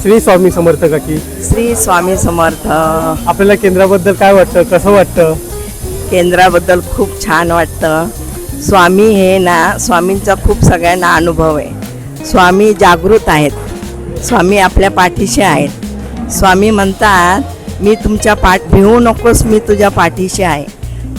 श्री स्वामी समर्थ काकी. श्री स्वामी समर्थ. आपल्याला केंद्राबद्दल काय वाटतं, कसं वाटतं? केंद्राबद्दल खूप छान वाटतं. स्वामी हे ना, स्वामींचा खूप सगळ्यांना अनुभव आहे. स्वामी जागृत आहेत. स्वामी आपल्या पाठीशी आहेत. स्वामी म्हणतात मी तुमच्या भिवू नकोस, मी तुझ्या पाठीशी आहे.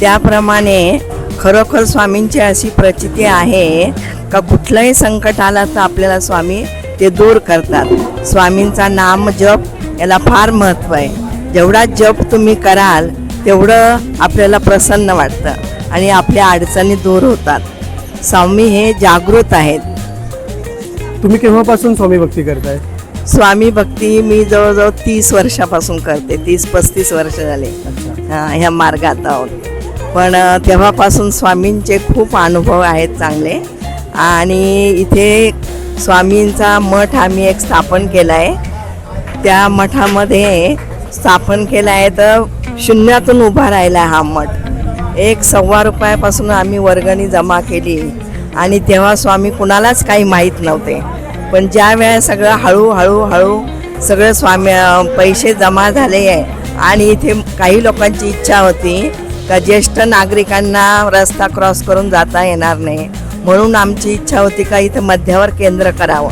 त्याप्रमाणे खरोखर स्वामींची अशी प्रचिती आहे का कुठलंही संकट आलं तर आपल्याला स्वामी ते दूर करतात. स्वामींचा नाम जप याला फार महत्त्व आहे. जेवढा जप तुम्ही कराल तेवढं आपल्याला प्रसन्न वाटतं आणि आपल्या अडचणी दूर होतात. स्वामी हे जागृत आहेत. तुम्ही केव्हापासून स्वामी भक्ती करताय? स्वामी भक्ती मी जवळजवळ 30 वर्षापासून करते. 30-35 वर्ष झाले ह्या मार्गात आहोत. पण तेव्हापासून स्वामींचे खूप अनुभव आहेत चांगले. आणि इथे स्वामींचा मठ आम्ही एक स्थापन केला आहे. त्या मठामध्ये स्थापन केला आहे तर शून्यातून उभा राहिला हा मठ. 1.25 रुपयापासून आम्ही वर्गणी जमा केली आणि तेव्हा स्वामी कुणालाच काही माहीत नव्हते. पण ज्या वेळेला सगळं हळूहळू सगळं स्वामी पैसे जमा झाले आहे आणि इथे काही लोकांची इच्छा होती का ज्येष्ठ नागरिकांना रस्ता क्रॉस करून जाता येणार नाही, म्हणून आमची इच्छा होती का इथं मध्यावर केंद्र करावं.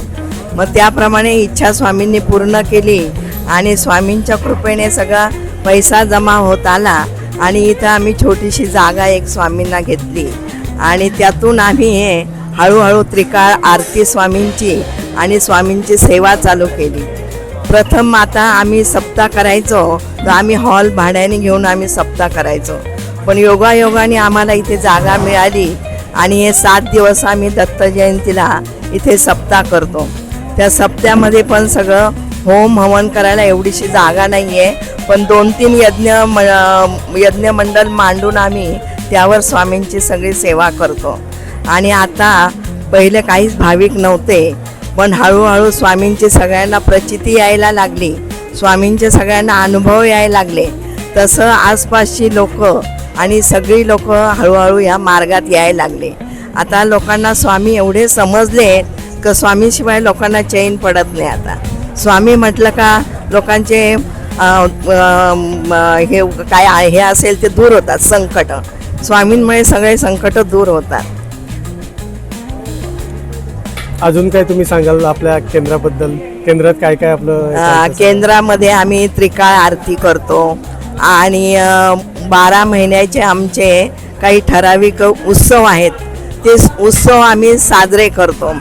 मग त्याप्रमाणे इच्छा स्वामींनी पूर्ण केली आणि स्वामींच्या कृपेने सगळा पैसा जमा होत आला आणि इथं आम्ही छोटीशी जागा एक स्वामींना घेतली आणि त्यातून आम्ही हे हळूहळू त्रिकाळ आरती स्वामींची आणि स्वामींची सेवा चालू केली. प्रथम आता आम्ही सप्ताह करायचो तर आम्ही हॉल भाड्याने घेऊन आम्ही सप्ताह करायचो. पण योगायोगाने आम्हाला इथे जागा मिळाली आणि हे 7 दिवस आम्ही दत्त जयंतीला इथे सप्ताह करतो. त्या सप्त्यामध्ये पण सगळं होम हवन करायला एवढीशी जागा नाही आहे, पण 2-3 यज्ञ मंडळ मांडून आम्ही त्यावर स्वामींची सगळी सेवा करतो. आणि आता पहिले काहीच भाविक नव्हते, पण हळूहळू स्वामींची सगळ्यांना प्रचिती यायला लागली, स्वामींचे सगळ्यांना अनुभव यायला लागले. तसं आसपासची लोक आणि सगळी लोक हळूहळू या मार्गात यायला लागले. आता लोकांना स्वामी एवढे समजले की स्वामीशिवाय लोकांना चैन पडत नाही. आता स्वामी म्हटलं का लोकांचे हे काय हे असेल ते दूर होतात. संकट स्वामींमुळे सगळे संकट दूर होतात. अजून काय तुम्ही सांगाल आपल्या केंद्राबद्दल? केंद्रात काय काय आपलं? केंद्रामध्ये आम्ही त्रिकाळ आरती करतो आणि 12 महिन्याचे आमचे काही ठराविक उत्सव आहेत. ते उत्सव आम्ही साजरे करतो.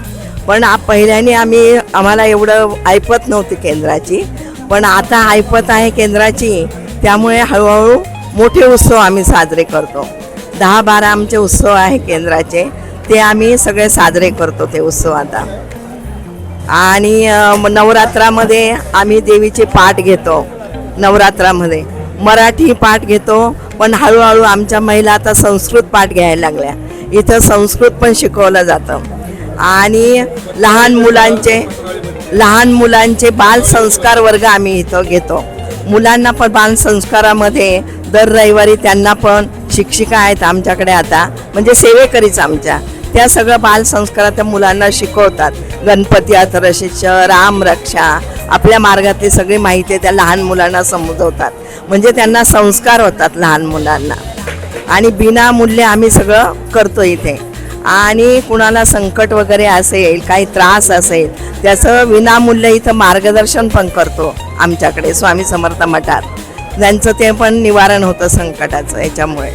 पण पहिल्याने आम्हाला एवढं ऐपत नव्हती केंद्राची, पण आता ऐपत आहे केंद्राची. त्यामुळे हळूहळू मोठे उत्सव आम्ही साजरे करतो. 10-12 आमचे उत्सव आहे केंद्राचे, ते आम्ही सगळे साजरे करतो ते उत्सव आता. आणि नवरात्रामध्ये आम्ही देवीचे पाठ घेतो. नवरात्रामध्ये मराठी पाठ घेतो, पण हळूहळू आमच्या महिला आता संस्कृत पाठ घ्यायला लागल्या. इथं संस्कृत पण शिकवलं जातं. आणि लहान मुलांचे बालसंस्कार वर्ग आम्ही इथं घेतो. मुलांना पण बालसंस्कारामध्ये दर रविवारी त्यांना पण शिक्षिका आहेत आमच्याकडे आता, म्हणजे सेवेकरीच आमच्या. त्या सगळं बालसंस्कारात त्या मुलांना शिकवतात. गणपती अथर्वशीर्ष, रामरक्षा, आपल्या मार्गातली सगळी माहिती त्या लहान मुलांना समजवतात. म्हणजे त्यांना संस्कार होतात लहान मुलांना. आणि विनामूल्य आम्ही सगळं करतो इथे. आणि कुणाला संकट वगैरे असेल, काही त्रास असेल, त्याचं विनामूल्य इथं मार्गदर्शन पण करतो आमच्याकडे स्वामी समर्थ मठात. त्यांचं ते पण निवारण होतं संकटाचं याच्यामुळे.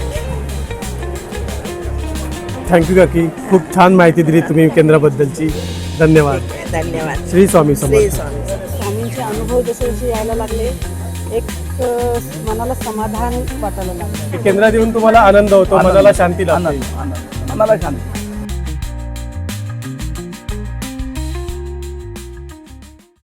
थँक्यू काकी, खूप छान माहिती दिली तुम्ही केंद्राबद्दलची. धन्यवाद. धन्यवाद. श्री स्वामी समर्थ. स्वामींचे अनुभव जसे यायला लागले, एक मनाला समाधान वाटायला लागलं. केंद्रात येऊन तुम्हाला आनंद होतो, मनाला शांती लागते. मनाला शांती.